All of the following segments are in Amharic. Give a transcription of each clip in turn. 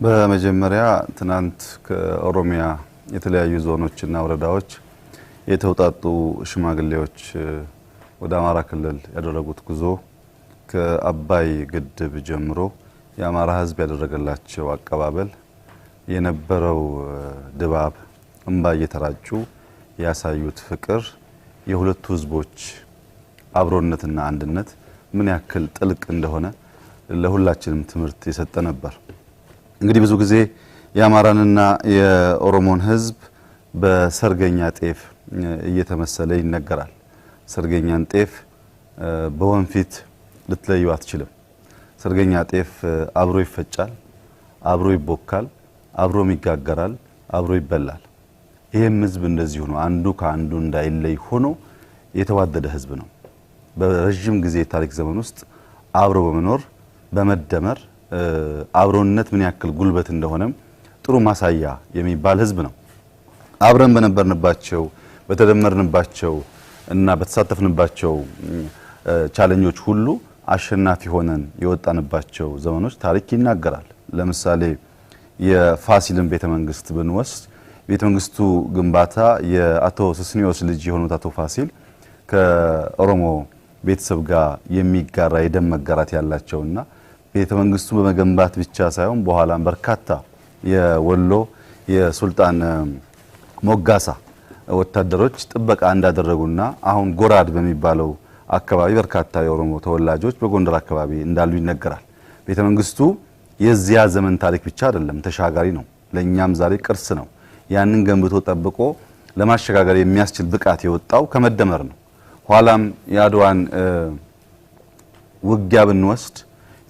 በመጀመሪያ ትናንት ከኦሮሚያ የተለያዩ ዞኖችና ወረዳዎች የተውጣጡ ሽማግሌዎች ወደ አማራ ክልል ያደረጉት ጉዞ ከአባይ ግድብ ጀምሮ የአማራ ሕዝብ ያደረገላቸው አቀባበል የነበረው ድባብ እንባ እየተራጩ ያሳዩት ፍቅር የሁለቱ ሕዝቦች አብሮነትና አንድነት ምን ያክል ጥልቅ እንደሆነ ለሁላችንም ትምህርት የሰጠ ነበር። እንግዲህ ብዙ ጊዜ የአማራንና የኦሮሞን ሕዝብ በሰርገኛ ጤፍ እየተመሰለ ይነገራል። ሰርገኛን ጤፍ በወንፊት ልትለዩ አትችልም። ሰርገኛ ጤፍ አብሮ ይፈጫል፣ አብሮ ይቦካል፣ አብሮም ይጋገራል፣ አብሮ ይበላል። ይሄም ሕዝብ እንደዚሁ ነው። አንዱ ከአንዱ እንዳይለይ ሆኖ የተዋደደ ሕዝብ ነው። በረጅም ጊዜ ታሪክ ዘመን ውስጥ አብሮ በመኖር በመደመር አብሮነት ምን ያክል ጉልበት እንደሆነም ጥሩ ማሳያ የሚባል ሕዝብ ነው። አብረን በነበርንባቸው በተደመርንባቸው እና በተሳተፍንባቸው ቻሌንጆች ሁሉ አሸናፊ ሆነን የወጣንባቸው ዘመኖች ታሪክ ይናገራል። ለምሳሌ የፋሲልን ቤተመንግስት ብንወስድ ቤተመንግስቱ ግንባታ የአቶ ስስኒዮስ ልጅ የሆኑት አቶ ፋሲል ከኦሮሞ ቤተሰብ ጋር የሚጋራ የደም መጋራት ያላቸውና ቤተመንግስቱ በመገንባት ብቻ ሳይሆን በኋላም በርካታ የወሎ የሱልጣን ሞጋሳ ወታደሮች ጥበቃ እንዳደረጉና አሁን ጎራድ በሚባለው አካባቢ በርካታ የኦሮሞ ተወላጆች በጎንደር አካባቢ እንዳሉ ይነገራል። ቤተመንግስቱ የዚያ ዘመን ታሪክ ብቻ አይደለም፣ ተሻጋሪ ነው። ለኛም ዛሬ ቅርስ ነው። ያንን ገንብቶ ጠብቆ ለማሸጋገር የሚያስችል ብቃት የወጣው ከመደመር ነው። ኋላም የአድዋን ውጊያ ብንወስድ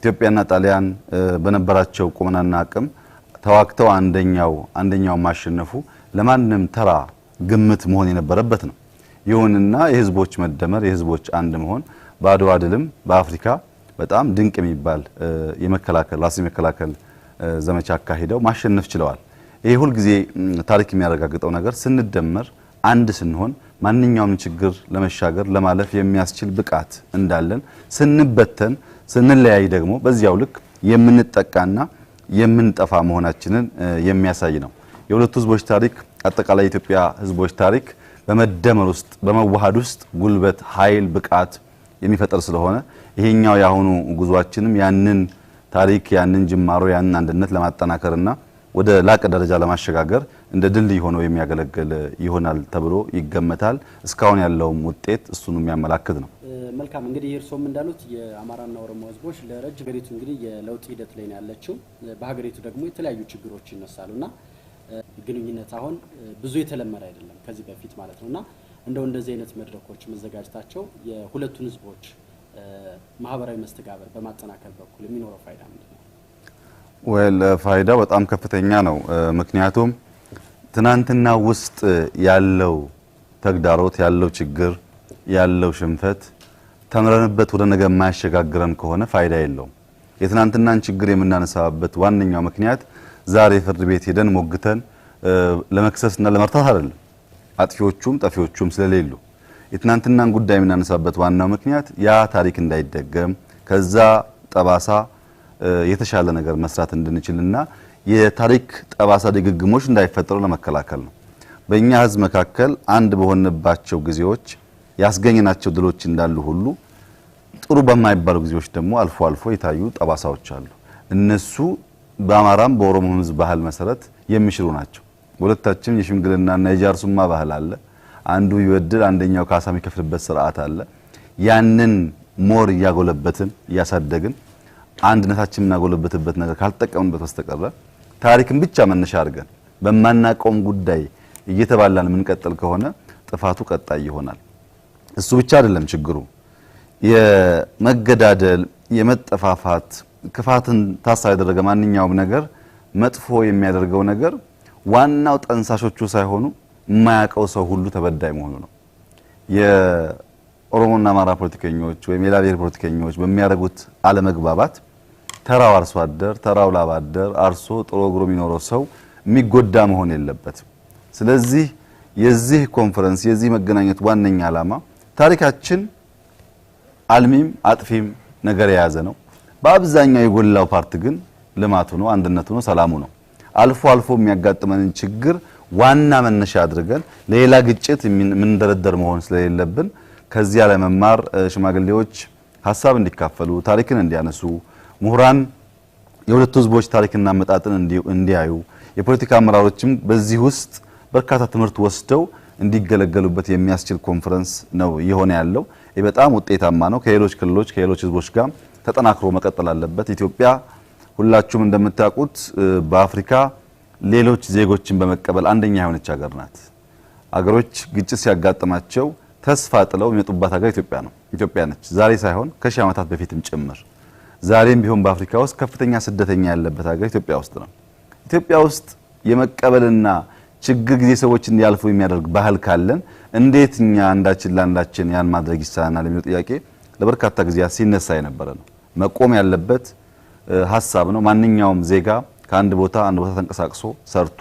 ኢትዮጵያና ጣሊያን በነበራቸው ቁመናና አቅም ተዋክተው አንደኛው ማሸነፉ ለማንም ተራ ግምት መሆን የነበረበት ነው። ይሁንና የህዝቦች መደመር የህዝቦች አንድ መሆን በአድዋ ድልም በአፍሪካ በጣም ድንቅ የሚባል ራስ የመከላከል ዘመቻ አካሂደው ማሸነፍ ችለዋል። ይሄ ሁሉ ጊዜ ታሪክ የሚያረጋግጠው ነገር ስንደመር አንድ ስንሆን ማንኛውም ችግር ለመሻገር ለማለፍ የሚያስችል ብቃት እንዳለን፣ ስንበተን ስንለያይ ደግሞ በዚያው ልክ የምንጠቃና የምንጠፋ መሆናችንን የሚያሳይ ነው። የሁለቱ ህዝቦች ታሪክ አጠቃላይ የኢትዮጵያ ህዝቦች ታሪክ በመደመር ውስጥ በመዋሃድ ውስጥ ጉልበት፣ ኃይል፣ ብቃት የሚፈጠር ስለሆነ ይሄኛው ያሁኑ ጉዟችንም ያንን ታሪክ ያንን ጅማሮ ያንን አንድነት ለማጠናከርና ወደ ላቀ ደረጃ ለማሸጋገር እንደ ድልድይ ሆኖ የሚያገለግል ይሆናል ተብሎ ይገመታል። እስካሁን ያለውም ውጤት እሱን የሚያመላክት ነው። መልካም እንግዲህ እርሶም እንዳሉት የአማራና ኦሮሞ ህዝቦች ለረጅም ሀገሪቱ እንግዲህ የለውጥ ሂደት ላይ ነው ያለችው። በሀገሪቱ ደግሞ የተለያዩ ችግሮች ይነሳሉና ግንኙነት አሁን ብዙ የተለመደ አይደለም ከዚህ በፊት ማለት ነውና እንደዚህ አይነት መድረኮች መዘጋጀታቸው የሁለቱን ህዝቦች ማህበራዊ መስተጋብር በማጠናከር በኩል የሚኖረው ፋይዳ ምንድነው? ፋይዳው በጣም ከፍተኛ ነው። ምክንያቱም ትናንትና ውስጥ ያለው ተግዳሮት ያለው ችግር ያለው ሽንፈት ተምረንበት ወደ ነገ የማያሸጋግረን ከሆነ ፋይዳ የለውም። የትናንትናን ችግር የምናነሳበት ዋነኛው ምክንያት ዛሬ ፍርድ ቤት ሄደን ሞግተን ለመክሰስና ለመርታት አይደለም፣ አጥፊዎቹም ጠፊዎቹም ስለሌሉ። የትናንትናን ጉዳይ የምናነሳበት ዋናው ምክንያት ያ ታሪክ እንዳይደገም ከዛ ጠባሳ የተሻለ ነገር መስራት እንድንችልና የታሪክ ጠባሳ ድግግሞች እንዳይፈጠሩ ለመከላከል ነው። በእኛ ህዝብ መካከል አንድ በሆነባቸው ጊዜዎች ያስገኘናቸው ድሎች እንዳሉ ሁሉ ጥሩ በማይባሉ ጊዜዎች ደግሞ አልፎ አልፎ የታዩ ጠባሳዎች አሉ። እነሱ በአማራም በኦሮሞ ህዝብ ባህል መሰረት የሚሽሩ ናቸው። ሁለታችንም የሽምግልናና የጃርሱማ ባህል አለ። አንዱ ይወድል አንደኛው ካሳ የሚከፍልበት ስርዓት አለ። ያንን ሞር ያጎለበትን ያሳደግን አንድነታችንን እናጎለበትበት ነገር ካልተጠቀምንበት በስተቀር ታሪክን ብቻ መነሻ አድርገን በማናቆም ጉዳይ እየተባላን የምንቀጥል ከሆነ ጥፋቱ ቀጣይ ይሆናል። እሱ ብቻ አይደለም ችግሩ፣ የመገዳደል የመጠፋፋት ክፋትን ታሳቢ ያደረገ ማንኛውም ነገር መጥፎ የሚያደርገው ነገር ዋናው ጠንሳሾቹ ሳይሆኑ የማያውቀው ሰው ሁሉ ተበዳይ መሆኑ ነው። የኦሮሞና አማራ ፖለቲከኞች ወይም የሌላ ብሔር ፖለቲከኞች በሚያደርጉት አለመግባባት ተራው አርሶ አደር ተራው ላብ አደር አርሶ ጥሮ ግሮ የሚኖረው ሰው የሚጎዳ መሆን የለበትም። ስለዚህ የዚህ ኮንፈረንስ የዚህ መገናኘት ዋነኛ ዓላማ ታሪካችን አልሚም አጥፊም ነገር የያዘ ነው። በአብዛኛው የጎላው ፓርት ግን ልማቱ ነው፣ አንድነቱ ነው፣ ሰላሙ ነው። አልፎ አልፎ የሚያጋጥመንን ችግር ዋና መነሻ አድርገን ለሌላ ግጭት የምንደረደር መሆን ስለሌለብን ከዚያ ለመማር ሽማግሌዎች ሀሳብ እንዲካፈሉ፣ ታሪክን እንዲያነሱ፣ ምሁራን የሁለቱ ህዝቦች ታሪክና አመጣጥን እንዲያዩ፣ የፖለቲካ አመራሮችም በዚህ ውስጥ በርካታ ትምህርት ወስደው እንዲገለገሉበት የሚያስችል ኮንፈረንስ ነው እየሆነ ያለው። ይህ በጣም ውጤታማ ነው። ከሌሎች ክልሎች ከሌሎች ህዝቦች ጋር ተጠናክሮ መቀጠል አለበት። ኢትዮጵያ ሁላችሁም እንደምታውቁት በአፍሪካ ሌሎች ዜጎችን በመቀበል አንደኛ የሆነች ሀገር ናት። አገሮች ግጭት ሲያጋጥማቸው ተስፋ ጥለው የሚመጡባት ሀገር ኢትዮጵያ ነች። ዛሬ ሳይሆን ከሺህ ዓመታት በፊትም ጭምር። ዛሬም ቢሆን በአፍሪካ ውስጥ ከፍተኛ ስደተኛ ያለበት ሀገር ኢትዮጵያ ውስጥ ነው። ኢትዮጵያ ውስጥ የመቀበልና ችግር ጊዜ ሰዎች እንዲያልፉ የሚያደርግ ባህል ካለን እንዴት እኛ አንዳችን ለአንዳችን ያን ማድረግ ይሳናል የሚለው ጥያቄ ለበርካታ ጊዜያት ሲነሳ የነበረ ነው። መቆም ያለበት ሀሳብ ነው። ማንኛውም ዜጋ ከአንድ ቦታ አንድ ቦታ ተንቀሳቅሶ ሰርቶ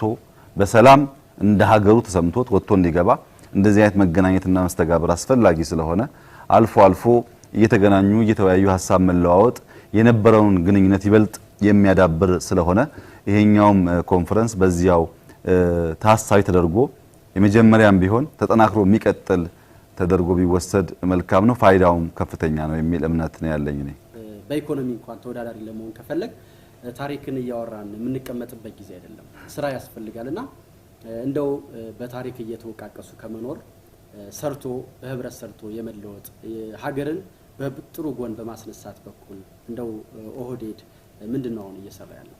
በሰላም እንደ ሀገሩ ተሰምቶት ወጥቶ እንዲገባ እንደዚህ አይነት መገናኘትና መስተጋብር አስፈላጊ ስለሆነ አልፎ አልፎ እየተገናኙ እየተወያዩ ሀሳብ መለዋወጥ የነበረውን ግንኙነት ይበልጥ የሚያዳብር ስለሆነ ይሄኛውም ኮንፈረንስ በዚያው ታሳቢ ተደርጎ የመጀመሪያም ቢሆን ተጠናክሮ የሚቀጥል ተደርጎ ቢወሰድ መልካም ነው። ፋይዳውም ከፍተኛ ነው የሚል እምነት ነው ያለኝ እኔ። በኢኮኖሚ እንኳን ተወዳዳሪ ለመሆን ከፈለግ ታሪክን እያወራን የምንቀመጥበት ጊዜ አይደለም፣ ስራ ያስፈልጋልና እንደው በታሪክ እየተወቃቀሱ ከመኖር ሰርቶ በህብረት ሰርቶ የመለወጥ ሀገርን በጥሩ ጎን በማስነሳት በኩል እንደው ኦህዴድ ምንድነው አሁን እየሰራ ያለው?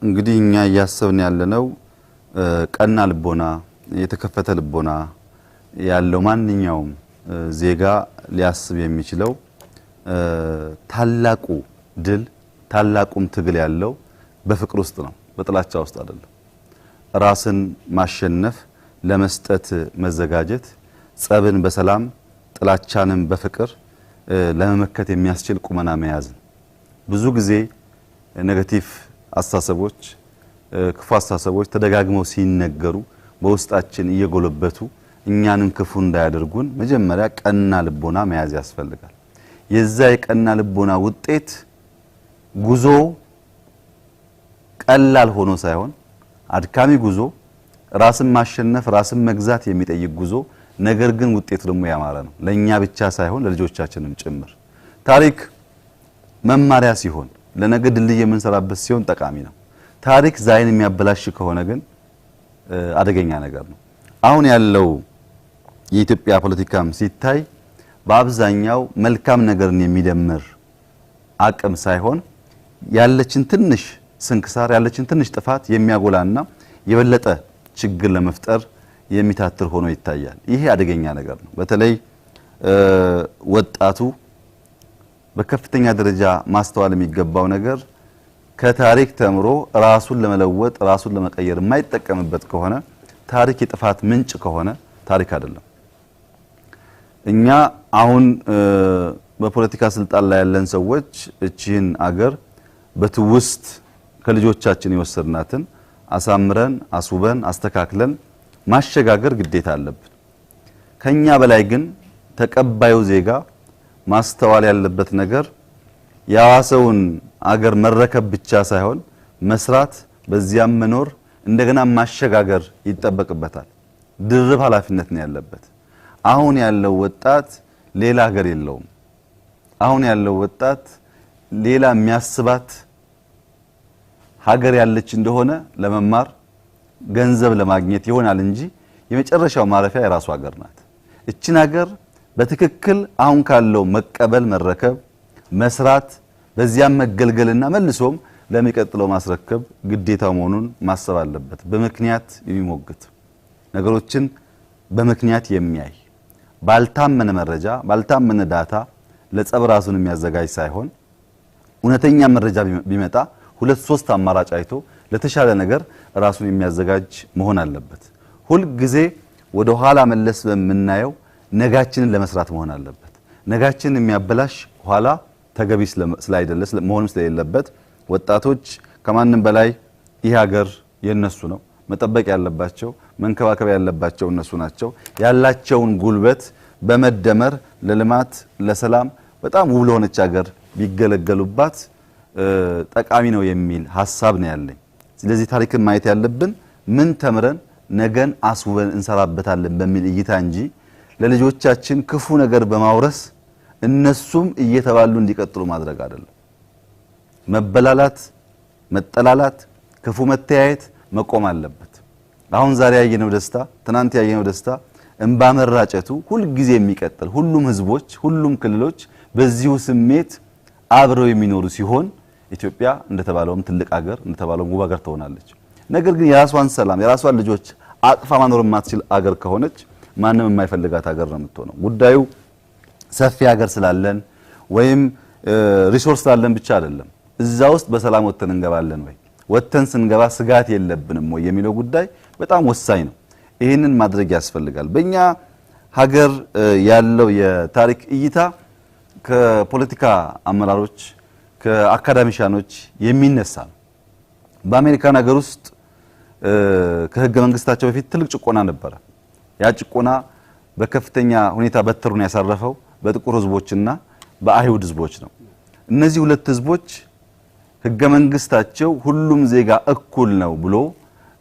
እንግዲህ እኛ እያሰብን ያለነው ቀና ልቦና የተከፈተ ልቦና ያለው ማንኛውም ዜጋ ሊያስብ የሚችለው ታላቁ ድል ታላቁም ትግል ያለው በፍቅር ውስጥ ነው፣ በጥላቻ ውስጥ አይደለም። ራስን ማሸነፍ ለመስጠት መዘጋጀት፣ ጸብን በሰላም ጥላቻንም በፍቅር ለመመከት የሚያስችል ቁመና መያዝ። ብዙ ጊዜ ኔጌቲቭ አስተሳሰቦች ክፉ አስተሳሰቦች ተደጋግመው ሲነገሩ በውስጣችን እየጎለበቱ እኛንም ክፉ እንዳያደርጉን መጀመሪያ ቀና ልቦና መያዝ ያስፈልጋል። የዛ የቀና ልቦና ውጤት ጉዞ ቀላል ሆኖ ሳይሆን አድካሚ ጉዞ፣ ራስን ማሸነፍ ራስን መግዛት የሚጠይቅ ጉዞ፣ ነገር ግን ውጤቱ ደግሞ ያማረ ነው። ለኛ ብቻ ሳይሆን ለልጆቻችንም ጭምር። ታሪክ መማሪያ ሲሆን ለነገ ድልድይ የምንሰራበት ሲሆን ጠቃሚ ነው። ታሪክ ዛይን የሚያበላሽ ከሆነ ግን አደገኛ ነገር ነው። አሁን ያለው የኢትዮጵያ ፖለቲካም ሲታይ በአብዛኛው መልካም ነገርን የሚደምር አቅም ሳይሆን ያለችን ትንሽ ስንክሳር ያለችን ትንሽ ጥፋት የሚያጎላና የበለጠ ችግር ለመፍጠር የሚታትር ሆኖ ይታያል። ይሄ አደገኛ ነገር ነው። በተለይ ወጣቱ በከፍተኛ ደረጃ ማስተዋል የሚገባው ነገር ከታሪክ ተምሮ ራሱን ለመለወጥ ራሱን ለመቀየር የማይጠቀምበት ከሆነ ታሪክ የጥፋት ምንጭ ከሆነ ታሪክ አይደለም። እኛ አሁን በፖለቲካ ስልጣን ላይ ያለን ሰዎች እቺን አገር በትውስት ከልጆቻችን የወሰድናትን አሳምረን አስውበን አስተካክለን ማሸጋገር ግዴታ አለብን። ከኛ በላይ ግን ተቀባዩ ዜጋ ማስተዋል ያለበት ነገር ያዋሰውን አገር መረከብ ብቻ ሳይሆን መስራት፣ በዚያም መኖር፣ እንደገና ማሸጋገር ይጠበቅበታል። ድርብ ኃላፊነት ነው ያለበት። አሁን ያለው ወጣት ሌላ ሀገር የለውም። አሁን ያለው ወጣት ሌላ የሚያስባት ሀገር ያለች እንደሆነ ለመማር ገንዘብ ለማግኘት ይሆናል እንጂ የመጨረሻው ማረፊያ የራሱ ሀገር ናት። እቺን ሀገር በትክክል አሁን ካለው መቀበል፣ መረከብ፣ መስራት፣ በዚያም መገልገልና መልሶም ለሚቀጥለው ማስረከብ ግዴታው መሆኑን ማሰብ አለበት። በምክንያት የሚሞግት ነገሮችን በምክንያት የሚያይ ባልታመነ መረጃ ባልታመነ ዳታ ለጸብ ራሱን የሚያዘጋጅ ሳይሆን እውነተኛ መረጃ ቢመጣ ሁለት ሶስት አማራጭ አይቶ ለተሻለ ነገር ራሱን የሚያዘጋጅ መሆን አለበት። ሁል ጊዜ ወደ ኋላ መለስ በመናየው ነጋችንን ለመስራት መሆን አለበት። ነጋችንን የሚያበላሽ ኋላ ተገቢ ስላይደለ መሆንም ስለሌለበት ወጣቶች ከማንም በላይ ይህ ሀገር የነሱ ነው። መጠበቅ ያለባቸው መንከባከብ ያለባቸው እነሱ ናቸው። ያላቸውን ጉልበት በመደመር ለልማት ለሰላም በጣም ውብ ለሆነች ሀገር ቢገለገሉባት ጠቃሚ ነው የሚል ሐሳብ ነው ያለኝ። ስለዚህ ታሪክን ማየት ያለብን ምን ተምረን ነገን አስውበን እንሰራበታለን በሚል እይታ እንጂ ለልጆቻችን ክፉ ነገር በማውረስ እነሱም እየተባሉ እንዲቀጥሉ ማድረግ አይደለም። መበላላት፣ መጠላላት፣ ክፉ መተያየት መቆም አለበት። አሁን ዛሬ ያየነው ደስታ፣ ትናንት ያየነው ደስታ እንባ መራጨቱ ሁሉ ጊዜ የሚቀጥል ሁሉም ህዝቦች፣ ሁሉም ክልሎች በዚሁ ስሜት አብረው የሚኖሩ ሲሆን ኢትዮጵያ እንደተባለውም ትልቅ ሀገር እንደተባለውም ውብ ሀገር ትሆናለች። ነገር ግን የራሷን ሰላም የራሷን ልጆች አቅፋ ማኖር የማትችል ሀገር ከሆነች ማንም የማይፈልጋት ሀገር ነው የምትሆነው። ጉዳዩ ሰፊ ሀገር ስላለን ወይም ሪሶርስ ስላለን ብቻ አይደለም። እዛ ውስጥ በሰላም ወጥተን እንገባለን ወይ፣ ወጥተን ስንገባ ስጋት የለብንም ወይ የሚለው ጉዳይ በጣም ወሳኝ ነው። ይህንን ማድረግ ያስፈልጋል። በእኛ ሀገር ያለው የታሪክ እይታ ከፖለቲካ አመራሮች ከአካዳሚሻኖች የሚነሳ ነው። በአሜሪካን ሀገር ውስጥ ከህገ መንግስታቸው በፊት ትልቅ ጭቆና ነበረ። ያ ጭቆና በከፍተኛ ሁኔታ በትሩን ያሳረፈው በጥቁር ህዝቦችና በአይሁድ ህዝቦች ነው። እነዚህ ሁለት ህዝቦች ህገ መንግስታቸው ሁሉም ዜጋ እኩል ነው ብሎ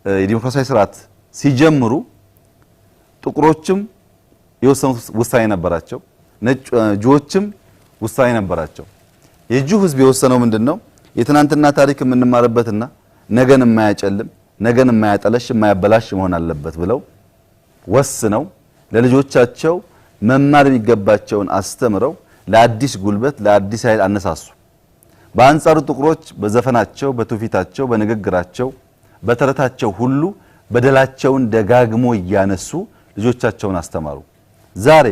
የዲሞክራሲያዊ ስርዓት ሲጀምሩ ጥቁሮችም የወሰኑት ውሳኔ ነበራቸው፣ ነጮችም ውሳኔ ነበራቸው። የጁ ህዝብ የወሰነው ምንድነው? የትናንትና ታሪክ የምንማርበትና ነገን የማያጨልም ነገን የማያጠለሽ የማያበላሽ መሆን አለበት ብለው ወስነው ለልጆቻቸው መማር የሚገባቸውን አስተምረው ለአዲስ ጉልበት ለአዲስ ኃይል አነሳሱ። በአንጻሩ ጥቁሮች በዘፈናቸው በትውፊታቸው በንግግራቸው በተረታቸው ሁሉ በደላቸውን ደጋግሞ እያነሱ ልጆቻቸውን አስተማሩ። ዛሬ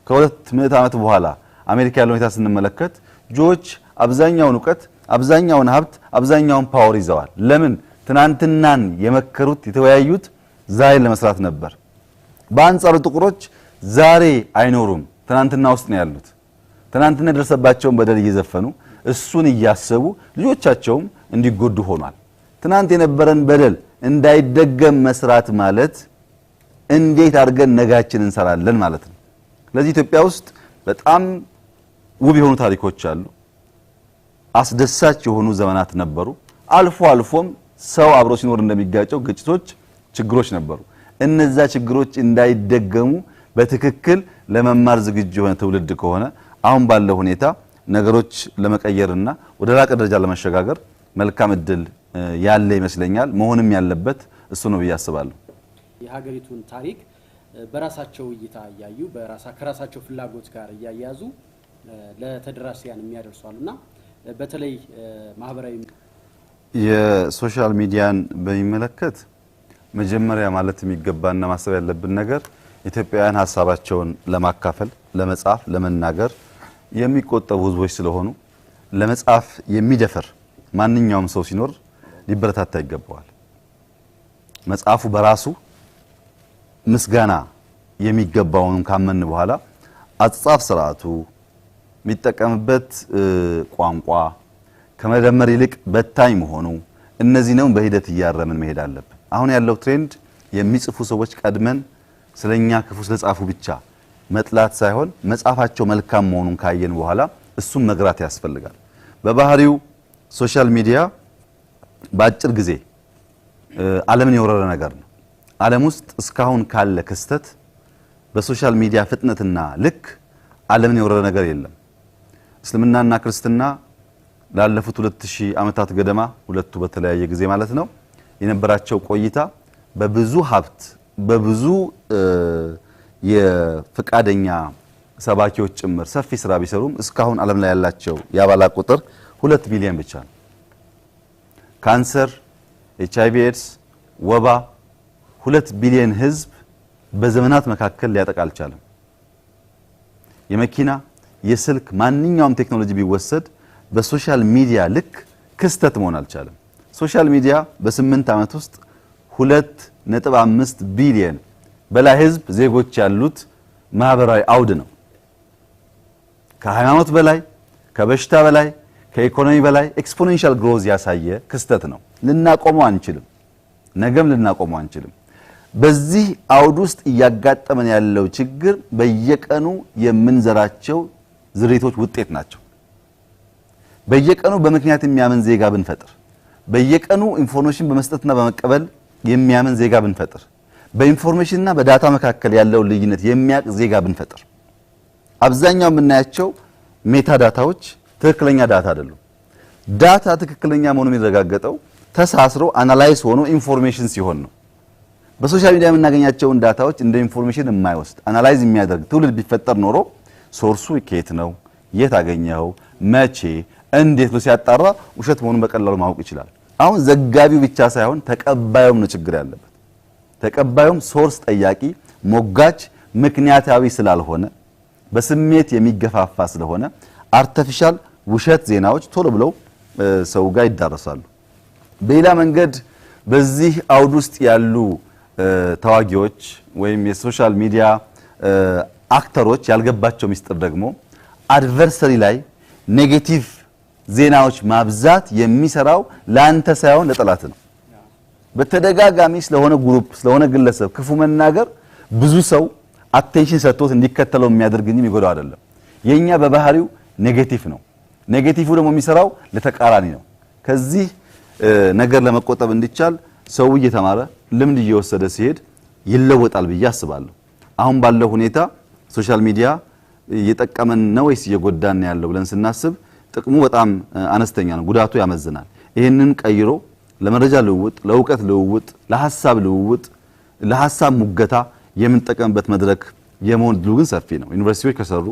ከሁለት ምዕተ ዓመት በኋላ አሜሪካ ያለው ሁኔታ ስንመለከት ጆች አብዛኛውን ዕውቀት አብዛኛውን ሀብት አብዛኛውን ፓወር ይዘዋል። ለምን? ትናንትናን የመከሩት የተወያዩት ዛሬ ለመስራት ነበር። በአንጻሩ ጥቁሮች ዛሬ አይኖሩም፣ ትናንትና ውስጥ ነው ያሉት። ትናንትና ደረሰባቸውን በደል እየዘፈኑ እሱን እያሰቡ ልጆቻቸውም እንዲጎዱ ሆኗል። ትናንት የነበረን በደል እንዳይደገም መስራት ማለት እንዴት አድርገን ነጋችን እንሰራለን ማለት ነው። ስለዚህ ኢትዮጵያ ውስጥ በጣም ውብ የሆኑ ታሪኮች አሉ። አስደሳች የሆኑ ዘመናት ነበሩ። አልፎ አልፎም ሰው አብሮ ሲኖር እንደሚጋጨው ግጭቶች፣ ችግሮች ነበሩ። እነዛ ችግሮች እንዳይደገሙ በትክክል ለመማር ዝግጁ የሆነ ትውልድ ከሆነ አሁን ባለው ሁኔታ ነገሮች ለመቀየርና ወደ ላቀ ደረጃ ለመሸጋገር መልካም እድል ያለ ይመስለኛል። መሆንም ያለበት እሱ ነው ብዬ አስባለሁ። የሀገሪቱን ታሪክ በራሳቸው እይታ እያዩ ከራሳቸው ፍላጎት ጋር እያያዙ ለተደራሲያን የሚያደርሷሉና በተለይ ማህበራዊ የሶሻል ሚዲያን በሚመለከት መጀመሪያ ማለት የሚገባና ማሰብ ያለብን ነገር ኢትዮጵያውያን ሀሳባቸውን ለማካፈል ለመጻፍ ለመናገር የሚቆጠቡ ህዝቦች ስለሆኑ ለመጻፍ የሚደፈር ማንኛውም ሰው ሲኖር ሊበረታታ ይገባዋል። መጻፉ በራሱ ምስጋና የሚገባውን ካመን በኋላ አጻጻፍ ስርዓቱ የሚጠቀምበት ቋንቋ ከመደመር ይልቅ በታኝ መሆኑ እነዚህ ነው በሂደት እያረምን መሄድ አለብን። አሁን ያለው ትሬንድ የሚጽፉ ሰዎች ቀድመን ስለኛ ክፉ ስለጻፉ ብቻ መጥላት ሳይሆን መጻፋቸው መልካም መሆኑን ካየን በኋላ እሱም መግራት ያስፈልጋል። በባህሪው ሶሻል ሚዲያ በአጭር ጊዜ ዓለምን የወረረ ነገር ነው። ዓለም ውስጥ እስካሁን ካለ ክስተት በሶሻል ሚዲያ ፍጥነትና ልክ ዓለምን የወረረ ነገር የለም። እስልምናና ክርስትና ላለፉት 2000 ዓመታት ገደማ ሁለቱ በተለያየ ጊዜ ማለት ነው የነበራቸው ቆይታ በብዙ ሀብት በብዙ የፍቃደኛ ሰባኪዎች ጭምር ሰፊ ስራ ቢሰሩም እስካሁን ዓለም ላይ ያላቸው የአባላት ቁጥር 2 ቢሊዮን ብቻ ነው። ካንሰር፣ HIV ኤድስ፣ ወባ 2 ቢሊዮን ህዝብ በዘመናት መካከል ሊያጠቃ አልቻለም። የመኪና የስልክ ማንኛውም ቴክኖሎጂ ቢወሰድ በሶሻል ሚዲያ ልክ ክስተት መሆን አልቻለም። ሶሻል ሚዲያ በ8 ዓመት ውስጥ 2.5 ቢሊዮን በላይ ህዝብ ዜጎች ያሉት ማህበራዊ አውድ ነው። ከሃይማኖት በላይ ከበሽታ በላይ ከኢኮኖሚ በላይ ኤክስፖኔንሻል ግሮዝ ያሳየ ክስተት ነው። ልናቆመው አንችልም፣ ነገም ልናቆመው አንችልም። በዚህ አውድ ውስጥ እያጋጠመን ያለው ችግር በየቀኑ የምንዘራቸው ዝርይቶች ውጤት ናቸው። በየቀኑ በምክንያት የሚያምን ዜጋ ብንፈጥር በየቀኑ ኢንፎርሜሽን በመስጠትና በመቀበል የሚያምን ዜጋ ብንፈጥር በኢንፎርሜሽንና በዳታ መካከል ያለው ልዩነት የሚያቅ ዜጋ ብንፈጥር አብዛኛው የምናያቸው ሜታ ዳታዎች ትክክለኛ ዳታ አይደሉም። ዳታ ትክክለኛ መሆኑ የሚረጋገጠው ተሳስሮ አናላይዝ ሆኖ ኢንፎርሜሽን ሲሆን ነው። በሶሻል ሚዲያ የምናገኛቸውን ዳታዎች እንደ ኢንፎርሜሽን የማይወስድ አናላይዝ የሚያደርግ ትውልድ ቢፈጠር ኖሮ ሶርሱ ከየት ነው፣ የት አገኘው፣ መቼ፣ እንዴት ነው ሲያጣራ ውሸት መሆኑን በቀላሉ ማወቅ ይችላል። አሁን ዘጋቢው ብቻ ሳይሆን ተቀባዩም ነው ችግር ያለበት። ተቀባዩም ሶርስ ጠያቂ፣ ሞጋች፣ ምክንያታዊ ስላልሆነ በስሜት የሚገፋፋ ስለሆነ አርቲፊሻል ውሸት ዜናዎች ቶሎ ብለው ሰው ጋር ይዳረሳሉ። በሌላ መንገድ በዚህ አውድ ውስጥ ያሉ ተዋጊዎች ወይም የሶሻል ሚዲያ አክተሮች ያልገባቸው ሚስጥር ደግሞ አድቨርሰሪ ላይ ኔጌቲቭ ዜናዎች ማብዛት የሚሰራው ላንተ ሳይሆን ለጠላት ነው። በተደጋጋሚ ስለሆነ ግሩፕ ስለሆነ ግለሰብ ክፉ መናገር ብዙ ሰው አቴንሽን ሰጥቶት እንዲከተለው የሚያደርግ እንጂ የሚጎዳው አይደለም። የኛ በባህሪው ኔጌቲቭ ነው። ኔጌቲቭው ደግሞ የሚሰራው ለተቃራኒ ነው። ከዚህ ነገር ለመቆጠብ እንዲቻል ሰው እየተማረ ልምድ እየወሰደ ሲሄድ ይለወጣል ብዬ አስባለሁ። አሁን ባለው ሁኔታ ሶሻል ሚዲያ እየጠቀመን ነው ወይስ እየጎዳን ያለው ብለን ስናስብ ጥቅሙ በጣም አነስተኛ ነው፣ ጉዳቱ ያመዝናል። ይሄንን ቀይሮ ለመረጃ ልውውጥ፣ ለእውቀት ልውውጥ፣ ለሐሳብ ልውውጥ፣ ለሐሳብ ሙገታ የምንጠቀምበት መድረክ የመሆን ድሉ ግን ሰፊ ነው። ዩኒቨርሲቲዎች ከሰሩ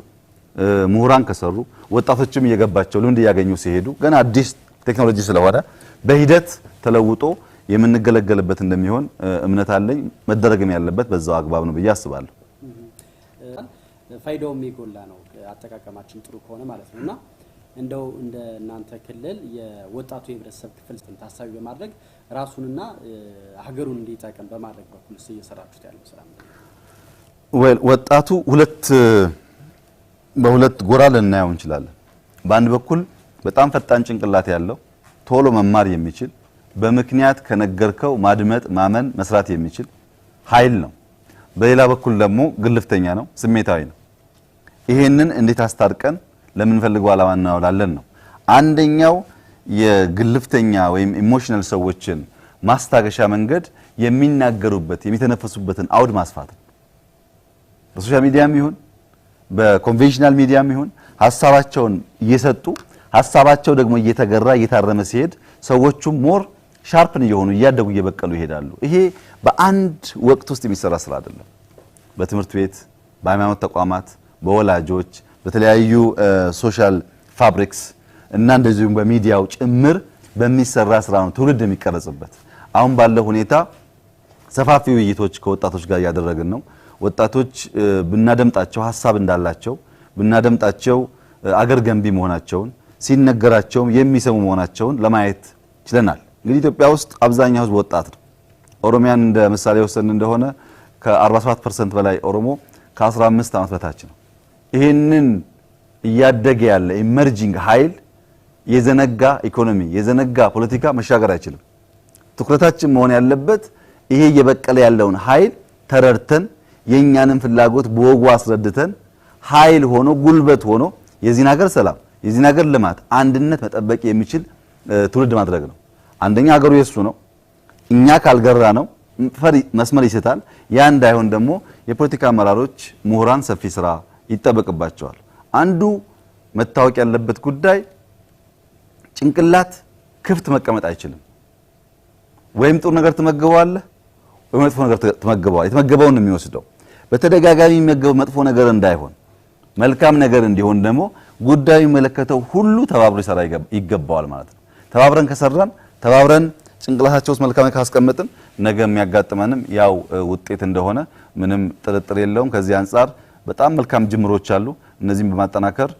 ምሁራን ከሰሩ ወጣቶችም እየገባቸው ልምድ እያገኙ ሲሄዱ ገና አዲስ ቴክኖሎጂ ስለሆነ በሂደት ተለውጦ የምንገለገልበት እንደሚሆን እምነት አለኝ። መደረግም ያለበት በዛው አግባብ ነው ብዬ አስባለሁ። ፋይዳውም የጎላ ነው አጠቃቀማችን ጥሩ ከሆነ ማለት ነውና እንደው እንደ እናንተ ክልል የወጣቱ የህብረተሰብ ክፍል ታሳቢ በማድረግ ራሱንና ሀገሩን እንዲጠቀም በማድረግ በኩል እየሰራችሁት ያለው ስራ ነው? ወጣቱ በሁለት ጎራ ልናየው እንችላለን። በአንድ በኩል በጣም ፈጣን ጭንቅላት ያለው ቶሎ መማር የሚችል በምክንያት ከነገርከው ማድመጥ፣ ማመን፣ መስራት የሚችል ኃይል ነው። በሌላ በኩል ደግሞ ግልፍተኛ ነው፣ ስሜታዊ ነው። ይሄንን እንዴት አስታርቀን ለምንፈልገው ዓላማ እናውላለን ነው። አንደኛው የግልፍተኛ ወይም ኢሞሽናል ሰዎችን ማስታገሻ መንገድ የሚናገሩበት የሚተነፈሱበትን አውድ ማስፋት ነው። በሶሻል ሚዲያም ይሁን በኮንቬንሽናል ሚዲያም ይሁን ሐሳባቸውን እየሰጡ ሐሳባቸው ደግሞ እየተገራ እየታረመ ሲሄድ ሰዎቹም ሞር ሻርፕን እየሆኑ እያደጉ እየበቀሉ ይሄዳሉ። ይሄ በአንድ ወቅት ውስጥ የሚሰራ ስራ አይደለም። በትምህርት ቤት፣ በሃይማኖት ተቋማት፣ በወላጆች፣ በተለያዩ ሶሻል ፋብሪክስ እና እንደዚሁም በሚዲያው ጭምር በሚሰራ ስራ ነው ትውልድ የሚቀረጽበት። አሁን ባለው ሁኔታ ሰፋፊ ውይይቶች ከወጣቶች ጋር ያደረግን ነው። ወጣቶች ብናደምጣቸው ሐሳብ እንዳላቸው ብናደምጣቸው አገር ገንቢ መሆናቸውን ሲነገራቸው የሚሰሙ መሆናቸውን ለማየት ችለናል። እንግዲህ ኢትዮጵያ ውስጥ አብዛኛው ህዝብ ወጣት ነው። ኦሮሚያን እንደ ምሳሌ ወሰን እንደሆነ ከ47% በላይ ኦሮሞ ከ15 ዓመት በታች ነው። ይሄንን እያደገ ያለ ኢመርጂንግ ኃይል የዘነጋ ኢኮኖሚ የዘነጋ ፖለቲካ መሻገር አይችልም። ትኩረታችን መሆን ያለበት ይሄ እየበቀለ ያለውን ኃይል ተረድተን የኛንም ፍላጎት በወጉ አስረድተን ኃይል ሆኖ ጉልበት ሆኖ የዚህን ሀገር ሰላም የዚህን ሀገር ልማት አንድነት መጠበቅ የሚችል ትውልድ ማድረግ ነው። አንደኛ ሀገሩ የሱ ነው። እኛ ካልገራ ነው መስመር ይስታል። ያ እንዳይሆን ደግሞ የፖለቲካ አመራሮች ምሁራን ሰፊ ስራ ይጠበቅባቸዋል። አንዱ መታወቅ ያለበት ጉዳይ ጭንቅላት ክፍት መቀመጥ አይችልም። ወይም ጥሩ ነገር ትመገበዋለህ ወይ መጥፎ ነገር ትመገበዋለህ። የተመገበውን ነው የሚወስደው። በተደጋጋሚ የሚመገበው መጥፎ ነገር እንዳይሆን መልካም ነገር እንዲሆን ደግሞ ጉዳዩ የሚመለከተው ሁሉ ተባብሮ ይሰራ ይገባዋል ማለት ነው። ተባብረን ከሰራን ተባብረን ጭንቅላታቸው ውስጥ መልካም ካስቀመጥን ነገ የሚያጋጥመንም ያው ውጤት እንደሆነ ምንም ጥርጥር የለውም። ከዚህ አንፃር በጣም መልካም ጅምሮች አሉ። እነዚህን በማጠናከር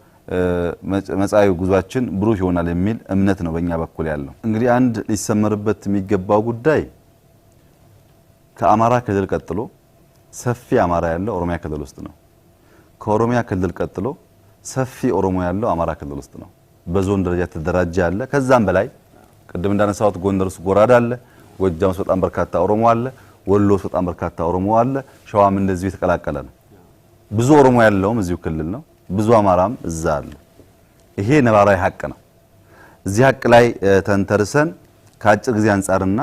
መጻኢ ጉዟችን ብሩህ ይሆናል የሚል እምነት ነው በእኛ በኩል ያለው። እንግዲህ አንድ ሊሰመርበት የሚገባው ጉዳይ ከአማራ ክልል ቀጥሎ ሰፊ አማራ ያለው ኦሮሚያ ክልል ውስጥ ነው። ከኦሮሚያ ክልል ቀጥሎ ሰፊ ኦሮሞ ያለው አማራ ክልል ውስጥ ነው። በዞን ደረጃ ተደራጀ ያለ ከዛም በላይ ቅድም እንዳነሳሁት ጎንደር ውስጥ ጎራዳ አለ፣ ጎጃም ውስጥ በጣም በርካታ ኦሮሞ አለ፣ ወሎ ውስጥ በጣም በርካታ ኦሮሞ አለ፣ ሸዋም እንደዚሁ የተቀላቀለ ነው። ብዙ ኦሮሞ ያለውም እዚሁ ክልል ነው፣ ብዙ አማራም እዛ አለ። ይሄ ነባራዊ ሀቅ ነው። እዚህ ሀቅ ላይ ተንተርሰን ከአጭር ጊዜ አንጻርና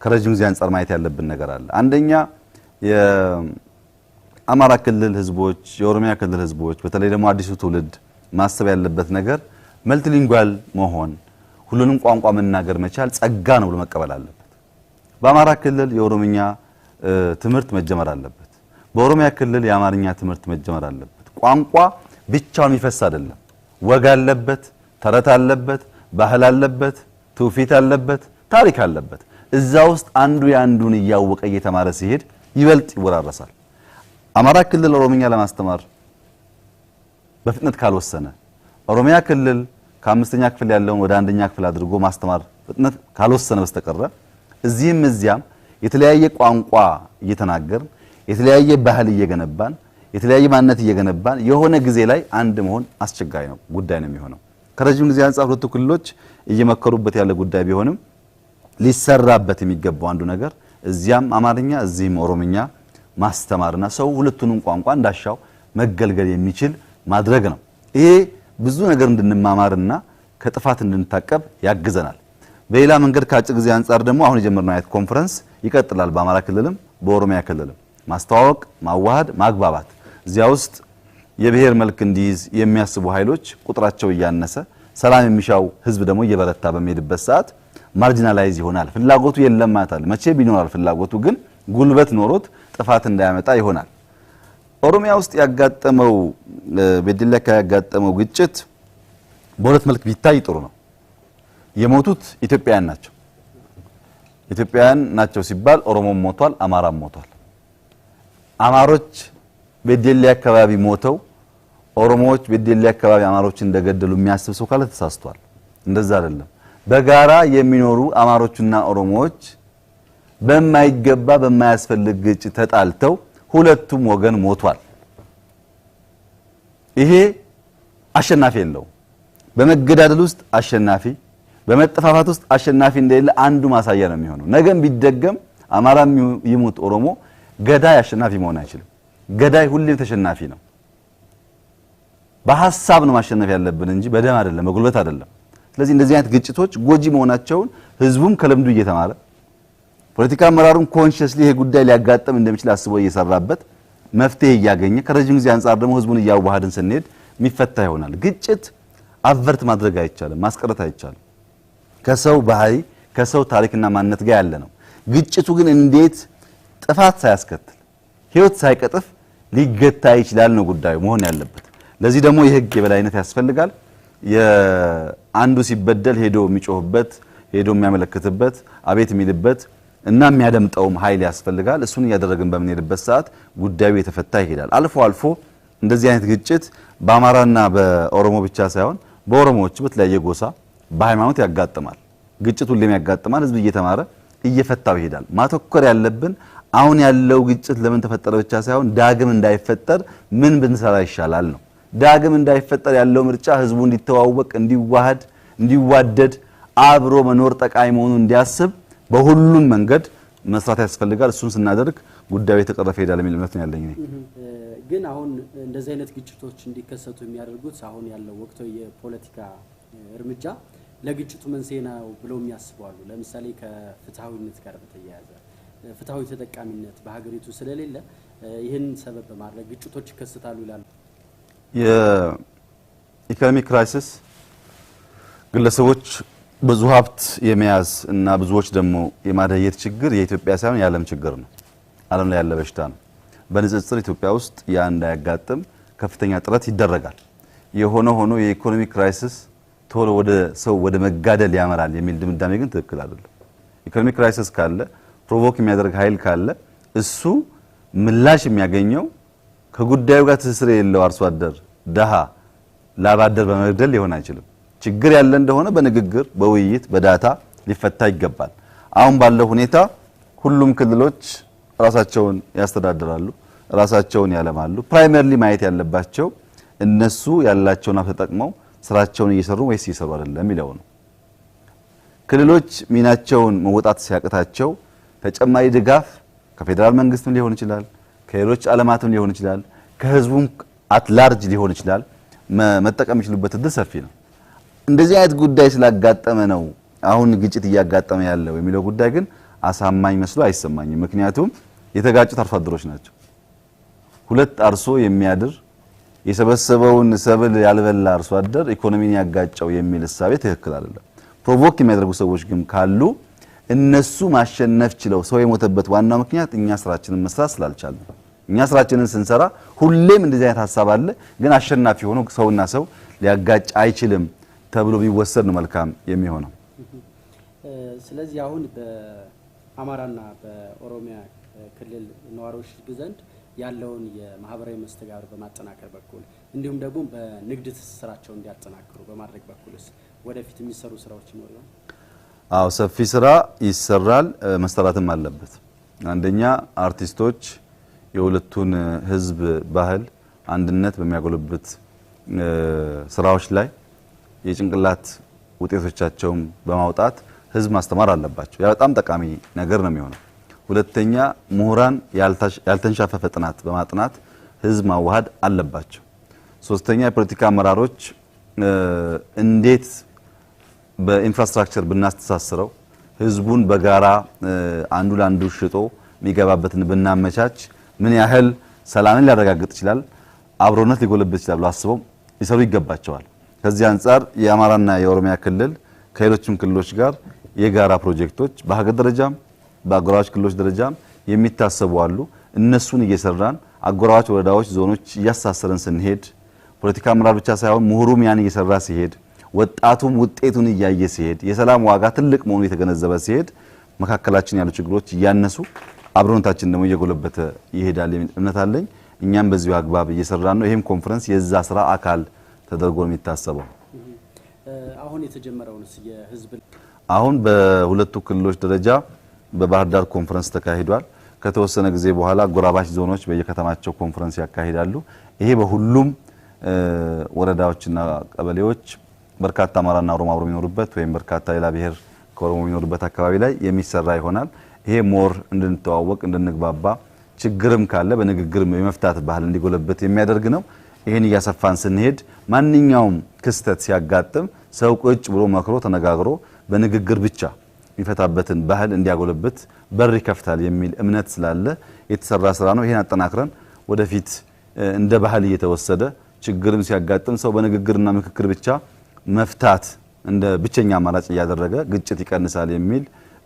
ከረጅም ጊዜ አንጻር ማየት ያለብን ነገር አለ። አንደኛ የአማራ ክልል ህዝቦች፣ የኦሮሚያ ክልል ህዝቦች በተለይ ደግሞ አዲሱ ትውልድ ማሰብ ያለበት ነገር መልቲሊንጓል መሆን፣ ሁሉንም ቋንቋ መናገር መቻል ጸጋ ነው ብሎ መቀበል አለበት። በአማራ ክልል የኦሮምኛ ትምህርት መጀመር አለበት። በኦሮሚያ ክልል የአማርኛ ትምህርት መጀመር አለበት። ቋንቋ ብቻውን የሚፈስ አይደለም። ወግ አለበት፣ ተረት አለበት፣ ባህል አለበት፣ ትውፊት አለበት፣ ታሪክ አለበት። እዛ ውስጥ አንዱ የአንዱን እያወቀ እየተማረ ሲሄድ ይበልጥ ይወራረሳል። አማራ ክልል ኦሮምኛ ለማስተማር በፍጥነት ካልወሰነ፣ ኦሮሚያ ክልል ከአምስተኛ ክፍል ያለውን ወደ አንደኛ ክፍል አድርጎ ማስተማር ፍጥነት ካልወሰነ በስተቀር እዚህም እዚያም የተለያየ ቋንቋ እየተናገርን የተለያየ ባህል እየገነባን የተለያየ ማንነት እየገነባን የሆነ ጊዜ ላይ አንድ መሆን አስቸጋሪ ነው ጉዳይ ነው የሚሆነው። ከረጅም ጊዜ አንጻር ሁለቱ ክልሎች እየመከሩበት ያለ ጉዳይ ቢሆንም ሊሰራበት የሚገባው አንዱ ነገር እዚያም አማርኛ እዚህም ኦሮምኛ ማስተማርና ሰው ሁለቱንም ቋንቋ እንዳሻው መገልገል የሚችል ማድረግ ነው። ይሄ ብዙ ነገር እንድንማማርና ከጥፋት እንድንታቀብ ያግዘናል። በሌላ መንገድ ከአጭር ጊዜ አንጻር ደግሞ አሁን የጀመርነው አይነት ኮንፈረንስ ይቀጥላል። በአማራ ክልልም በኦሮሚያ ክልልም ማስተዋወቅ፣ ማዋሃድ፣ ማግባባት እዚያ ውስጥ የብሔር መልክ እንዲይዝ የሚያስቡ ኃይሎች ቁጥራቸው እያነሰ ሰላም የሚሻው ህዝብ ደግሞ እየበረታ በሚሄድበት ሰዓት ማርጂናላይዝ ይሆናል። ፍላጎቱ የለም ማለት መቼ ቢኖራል። ፍላጎቱ ግን ጉልበት ኖሮት ጥፋት እንዳያመጣ ይሆናል። ኦሮሚያ ውስጥ ያጋጠመው በዲላ ያጋጠመው ግጭት በሁለት መልክ ቢታይ ጥሩ ነው። የሞቱት ኢትዮጵያውያን ናቸው። ኢትዮጵያውያን ናቸው ሲባል ኦሮሞም ሞቷል፣ አማራም ሞቷል። አማሮች በዲላ አካባቢ ሞተው ኦሮሞዎች በዲላ አካባቢ አማሮችን እንደገደሉ የሚያስብ ሰው ካለ ተሳስቷል። እንደዛ አይደለም። በጋራ የሚኖሩ አማሮችና ኦሮሞዎች በማይገባ በማያስፈልግ ግጭት ተጣልተው ሁለቱም ወገን ሞቷል። ይሄ አሸናፊ የለው። በመገዳደል ውስጥ አሸናፊ፣ በመጠፋፋት ውስጥ አሸናፊ እንደሌለ አንዱ ማሳያ ነው የሚሆነው። ነገም ቢደገም አማራም ይሙት ኦሮሞ ገዳይ አሸናፊ መሆን አይችልም። ገዳይ ሁሌም ተሸናፊ ነው። በሐሳብ ነው ማሸነፍ ያለብን እንጂ በደም አይደለም፣ በጉልበት አይደለም። ስለዚህ እንደዚህ አይነት ግጭቶች ጎጂ መሆናቸውን ህዝቡም ከልምዱ እየተማረ ፖለቲካ አመራሩን ኮንሺየስሊ ይሄ ጉዳይ ሊያጋጥም እንደሚችል አስቦ እየሰራበት መፍትሄ እያገኘ ከረጅም ጊዜ አንጻር ደግሞ ህዝቡን እያዋሃድን ስንሄድ የሚፈታ ይሆናል። ግጭት አቨርት ማድረግ አይቻልም፣ ማስቀረት አይቻልም። ከሰው ባህሪ ከሰው ታሪክና ማንነት ጋር ያለ ነው። ግጭቱ ግን እንዴት ጥፋት ሳያስከትል ህይወት ሳይቀጥፍ ሊገታ ይችላል ነው ጉዳዩ መሆን ያለበት። ለዚህ ደግሞ የህግ የበላይነት ያስፈልጋል። የአንዱ ሲበደል ሄዶ የሚጮህበት ሄዶ የሚያመለክትበት አቤት የሚልበት እና የሚያደምጠውም ኃይል ያስፈልጋል። እሱን እያደረግን በምንሄድበት ሰዓት ጉዳዩ የተፈታ ይሄዳል። አልፎ አልፎ እንደዚህ አይነት ግጭት በአማራና በኦሮሞ ብቻ ሳይሆን በኦሮሞዎች በተለያየ ጎሳ በሃይማኖት ያጋጥማል። ግጭት ሁሌም ያጋጥማል። ህዝብ እየተማረ እየፈታው ይሄዳል። ማተኮር ያለብን አሁን ያለው ግጭት ለምን ተፈጠረ ብቻ ሳይሆን ዳግም እንዳይፈጠር ምን ብንሰራ ይሻላል ነው። ዳግም እንዳይፈጠር ያለው ምርጫ ህዝቡ እንዲተዋወቅ፣ እንዲዋሃድ፣ እንዲዋደድ አብሮ መኖር ጠቃሚ መሆኑን እንዲያስብ በሁሉም መንገድ መስራት ያስፈልጋል። እሱን ስናደርግ ጉዳዩ የተቀረፈ ይሄዳል የሚል እምነት ነው ያለኝ። ግን አሁን እንደዚህ አይነት ግጭቶች እንዲከሰቱ የሚያደርጉት አሁን ያለው ወቅታዊ የፖለቲካ እርምጃ ለግጭቱ መንስኤ ነው ብለው የሚያስባሉ። ለምሳሌ ከፍትሃዊነት ጋር በተያያዘ ፍትሃዊ ተጠቃሚነት በሀገሪቱ ስለሌለ ይህን ሰበብ በማድረግ ግጭቶች ይከሰታሉ ይላሉ። የኢኮኖሚክ ክራይሲስ ግለሰቦች ብዙ ሀብት የመያዝ እና ብዙዎች ደግሞ የማደየት ችግር የኢትዮጵያ ሳይሆን የዓለም ችግር ነው። ዓለም ላይ ያለ በሽታ ነው። በንጽጽር ኢትዮጵያ ውስጥ ያ እንዳያጋጥም ከፍተኛ ጥረት ይደረጋል። የሆነ ሆኖ የኢኮኖሚ ክራይሲስ ቶሎ ወደ ሰው ወደ መጋደል ያመራል የሚል ድምዳሜ ግን ትክክል አይደለም። ኢኮኖሚ ክራይሲስ ካለ ፕሮቮክ የሚያደርግ ኃይል ካለ እሱ ምላሽ የሚያገኘው ከጉዳዩ ጋር ትስስር የሌለው አርሶ አደር ደሃ ላባደር በመግደል ሊሆን አይችልም። ችግር ያለ እንደሆነ በንግግር በውይይት በዳታ ሊፈታ ይገባል። አሁን ባለው ሁኔታ ሁሉም ክልሎች ራሳቸውን ያስተዳድራሉ፣ ራሳቸውን ያለማሉ። ፕራይመሪሊ ማየት ያለባቸው እነሱ ያላቸውን ተጠቅመው ስራቸውን እየሰሩ ወይስ እየሰሩ አይደለም የሚለው ነው። ክልሎች ሚናቸውን መወጣት ሲያቅታቸው ተጨማሪ ድጋፍ ከፌደራል መንግስትም ሊሆን ይችላል፣ ከሌሎች ዓለማትም ሊሆን ይችላል፣ ከህዝቡም አትላርጅ ሊሆን ይችላል መጠቀም ይችላልበት እድል ሰፊ ነው። እንደዚህ አይነት ጉዳይ ስላጋጠመ ነው አሁን ግጭት እያጋጠመ ያለው የሚለው ጉዳይ ግን አሳማኝ መስሎ አይሰማኝም። ምክንያቱም የተጋጩት አርሶ አደሮች ናቸው። ሁለት አርሶ የሚያድር የሰበሰበውን ሰብል ያልበላ አርሶ አደር ኢኮኖሚን ያጋጨው የሚል እሳቤ ትክክል አይደለም። ፕሮቮክ የሚያደርጉ ሰዎች ግን ካሉ እነሱ ማሸነፍ ችለው ሰው የሞተበት ዋናው ምክንያት እኛ ስራችንን መስራት ስላልቻልን። እኛ ስራችንን ስንሰራ ሁሌም እንደዚህ አይነት ሐሳብ አለ፣ ግን አሸናፊ ሆኖ ሰውና ሰው ሊያጋጭ አይችልም ተብሎ ቢወሰድ ነው መልካም የሚሆነው። ስለዚህ አሁን በአማራና በኦሮሚያ ክልል ነዋሪዎች ዘንድ ያለውን የማህበራዊ መስተጋብር በማጠናከር በኩል እንዲሁም ደግሞ በንግድ ትስስራቸውን እንዲያጠናክሩ በማድረግ በኩልስ ወደፊት የሚሰሩ ስራዎች ይኖራሉ? አዎ ሰፊ ስራ ይሰራል፣ መሰራትም አለበት። አንደኛ አርቲስቶች የሁለቱን ህዝብ ባህል አንድነት በሚያጎለብት ስራዎች ላይ የጭንቅላት ውጤቶቻቸውን በማውጣት ህዝብ ማስተማር አለባቸው። ያ በጣም ጠቃሚ ነገር ነው የሚሆነው። ሁለተኛ ምሁራን ያልተንሻፈፈ ጥናት በማጥናት ህዝብ ማዋሃድ አለባቸው። ሶስተኛ የፖለቲካ አመራሮች እንዴት በኢንፍራስትራክቸር ብናስተሳስረው ህዝቡን በጋራ አንዱ ለአንዱ ሽጦ የሚገባበትን ብናመቻች ምን ያህል ሰላምን ሊያረጋግጥ ይችላል፣ አብሮነት ሊጎለብት ይችላል አስበው ሊሰሩ ይገባቸዋል። ከዚህ አንጻር የአማራና የኦሮሚያ ክልል ከሌሎችም ክልሎች ጋር የጋራ ፕሮጀክቶች በሀገር ደረጃም በአጎራባች ክልሎች ደረጃም የሚታሰቡ አሉ። እነሱን እየሰራን አጎራባች ወረዳዎች፣ ዞኖች እያሳሰረን ስንሄድ ፖለቲካ አመራር ብቻ ሳይሆን ምሁሩም ያን እየሰራ ሲሄድ ወጣቱም ውጤቱን እያየ ሲሄድ የሰላም ዋጋ ትልቅ መሆኑ የተገነዘበ ሲሄድ መካከላችን ያሉ ችግሮች እያነሱ አብሮነታችን ደግሞ እየጎለበተ ይሄዳል የሚል እምነት አለኝ። እኛም በዚሁ አግባብ እየሰራን ነው። ይሄም ኮንፈረንስ የዛ ስራ አካል ተደርጎ ነው የሚታሰበው። አሁን የተጀመረውንስ የህዝብ አሁን በሁለቱ ክልሎች ደረጃ በባህር ዳር ኮንፈረንስ ተካሂዷል። ከተወሰነ ጊዜ በኋላ አጎራባች ዞኖች በየከተማቸው ኮንፈረንስ ያካሂዳሉ። ይሄ በሁሉም ወረዳዎችና ቀበሌዎች በርካታ አማራና ኦሮሞ አብሮ የሚኖሩበት ወይም በርካታ ሌላ ብሔር ከኦሮሞ የሚኖሩበት አካባቢ ላይ የሚሰራ ይሆናል። ይሄ ሞር እንድንተዋወቅ እንድንግባባ ችግርም ካለ በንግግር የመፍታት ባህል እንዲጎለበት የሚያደርግ ነው። ይሄን እያሰፋን ስንሄድ ማንኛውም ክስተት ሲያጋጥም ሰው ቁጭ ብሎ መክሮ ተነጋግሮ በንግግር ብቻ የሚፈታበትን ባህል እንዲያጎለበት በር ይከፍታል የሚል እምነት ስላለ የተሰራ ስራ ነው። ይሄን አጠናክረን ወደፊት እንደ ባህል እየተወሰደ ችግርም ሲያጋጥም ሰው በንግግርና ምክክር ብቻ መፍታት እንደ ብቸኛ አማራጭ እያደረገ ግጭት ይቀንሳል የሚል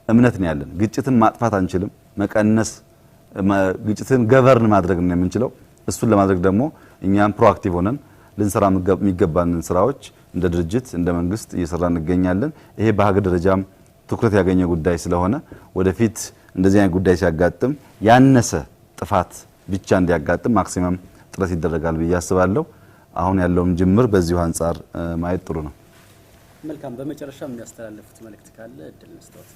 እምነት ነው ያለን። ግጭትን ማጥፋት አንችልም፣ መቀነስ ግጭትን ገቨርን ማድረግ ነው የምንችለው። እሱን ለማድረግ ደግሞ እኛም ፕሮአክቲቭ ሆነን ልንሰራ የሚገባንን ስራዎች እንደ ድርጅት እንደ መንግስት እየሰራ እንገኛለን። ይሄ በሀገር ደረጃም ትኩረት ያገኘ ጉዳይ ስለሆነ ወደፊት እንደዚህ አይነት ጉዳይ ሲያጋጥም ያነሰ ጥፋት ብቻ እንዲያጋጥም ማክሲመም ጥረት ይደረጋል ብዬ አስባለሁ። አሁን ያለውም ጅምር በዚሁ አንጻር ማየት ጥሩ ነው። መልካም። በመጨረሻ የሚያስተላልፉት መልእክት ካለ እድል እንስጣት።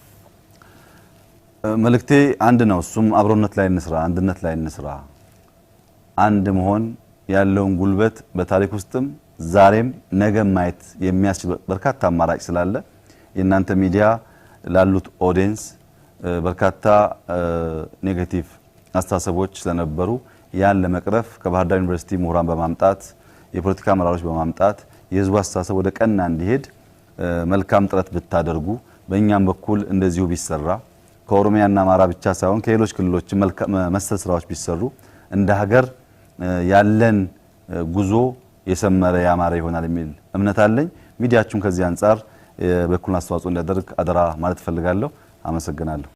መልእክቴ አንድ ነው። እሱም አብሮነት ላይ እንስራ፣ አንድነት ላይ እንስራ። አንድ መሆን ያለውን ጉልበት በታሪክ ውስጥም ዛሬም ነገም ማየት የሚያስችል በርካታ አማራጭ ስላለ የእናንተ ሚዲያ ላሉት ኦዲየንስ በርካታ ኔጌቲቭ አስተሳሰቦች ስለነበሩ ያን ለመቅረፍ ከባህር ዳር ዩኒቨርሲቲ ምሁራን በማምጣት የፖለቲካ አመራሮች በማምጣት የህዝቡ አስተሳሰብ ወደ ቀና እንዲሄድ መልካም ጥረት ብታደርጉ፣ በእኛም በኩል እንደዚሁ ቢሰራ ከኦሮሚያና አማራ ብቻ ሳይሆን ከሌሎች ክልሎች መሰል ስራዎች ቢሰሩ እንደ ሀገር ያለን ጉዞ የሰመረ ያማረ ይሆናል የሚል እምነት አለኝ። ሚዲያችሁም ከዚህ አንጻር በኩል አስተዋጽኦ እንዲያደርግ አደራ ማለት ፈልጋለሁ። አመሰግናለሁ።